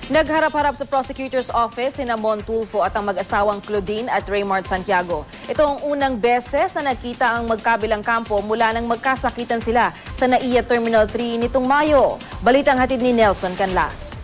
Nagharap-harap sa prosecutor's office sina Mon Tulfo at ang mag-asawang Claudine at Raymart Santiago. Ito ang unang beses na nagkita ang magkabilang kampo mula nang magkasakitan sila sa NAIA Terminal 3 nitong Mayo. Balitang hatid ni Nelson Canlas.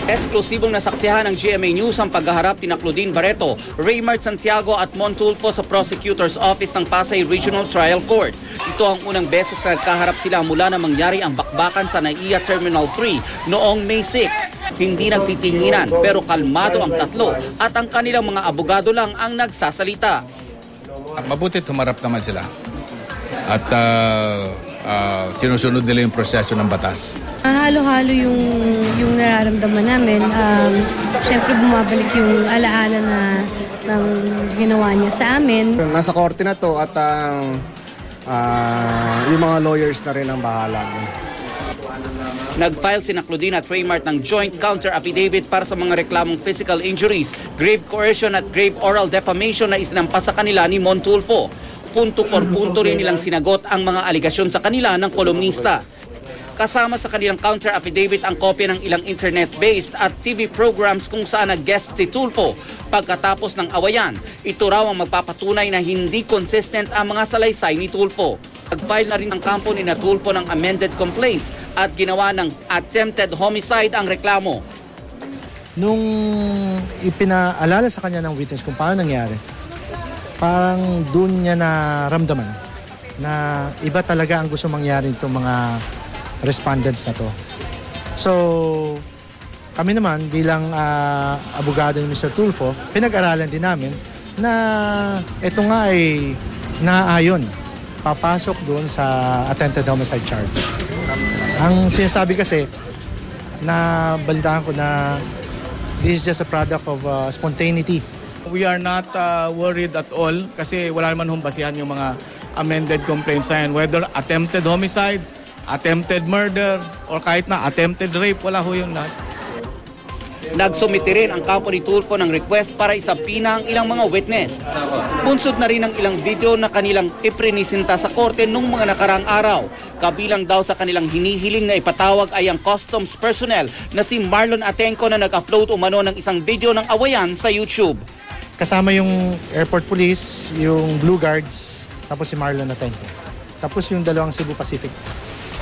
Eksklusibong nasaksihan ng GMA News ang paghaharap ni Claudine Barreto, Raymart Santiago at Mon Tulfo sa Prosecutor's Office ng Pasay Regional Trial Court. Ito ang unang beses na nagkaharap sila mula na mangyari ang bakbakan sa NAIA Terminal 3 noong May 6. Hindi nagtitinginan pero kalmado ang tatlo at ang kanilang mga abogado lang ang nagsasalita. Mabutit humarap naman sila at sinusunod nila yung proseso ng batas. Halo-halo yung nararamdaman namin. Siyempre bumabalik yung alaala ng ginawa niya sa amin. Nasa korte na to at yung mga lawyers na rin ang bahala. Nag-file sina Claudine at Raymart ng joint counter affidavit para sa mga reklamong physical injuries, grave coercion at grave oral defamation na isinampas sa kanila ni Mon Tulfo. Punto por punto rin nilang sinagot ang mga aligasyon sa kanila ng kolumnista. Kasama sa kanilang counter affidavit ang kopya ng ilang internet-based at TV programs kung saan nag-guest si Tulfo. Pagkatapos ng awayan, ito raw ang magpapatunay na hindi consistent ang mga salaysay ni Tulfo. Nag-file na rin ang kampo ni Tulfo ng amended complaint at ginawa ng attempted homicide ang reklamo. Nung ipinaalala sa kanya ng witness kung paano nangyari, parang doon niya naramdaman na iba talaga ang gusto mangyari nitong mga respondents na to. So, kami naman bilang abogado ni Mr. Tulfo, pinag-aralan din namin na ito nga ay naayon, papasok doon sa attempted homicide charge. Ang sinasabi kasi, na balitaan ko na this is just a product of spontaneity. We are not worried at all kasi wala naman humbasihan yung mga amended complaints na yan. Whether attempted homicide, attempted murder, or kahit na attempted rape, wala ho yun lahat. Nagsumite rin ang kampo ni Tulfo ng request para isabina ang ilang mga witness. Bunsod na rin ang ilang video na kanilang iprinisinta sa korte nung mga nakaraang araw. Kabilang daw sa kanilang hinihiling na ipatawag ay ang customs personnel na si Marlon Atenco na nag-upload umano ng isang video ng awayan sa YouTube. Kasama yung airport police, yung Blue Guards, tapos si Marlon Atenco. Tapos yung dalawang Cebu Pacific.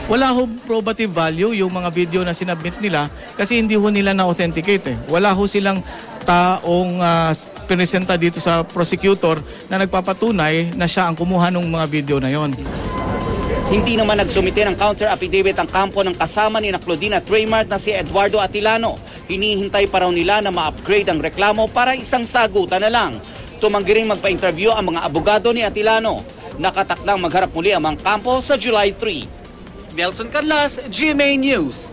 Wala ho probative value yung mga video na sinabit nila kasi hindi ho nila na-authenticate. Wala ho silang taong pinesenta dito sa prosecutor na nagpapatunay na siya ang kumuha ng mga video na yon. Hindi naman nagsumite ng counter affidavit ang kampo ng kasama ni Claudine at Raymart na si Eduardo Atilano. Hinihintay pa raw nila na ma-upgrade ang reklamo para isang sagutan na lang. Tumanggi ring magpa-interview ang mga abogado ni Atilano. Nakatakdang magharap muli ang mga kampo sa July 3. Nelson Canlas, GMA News.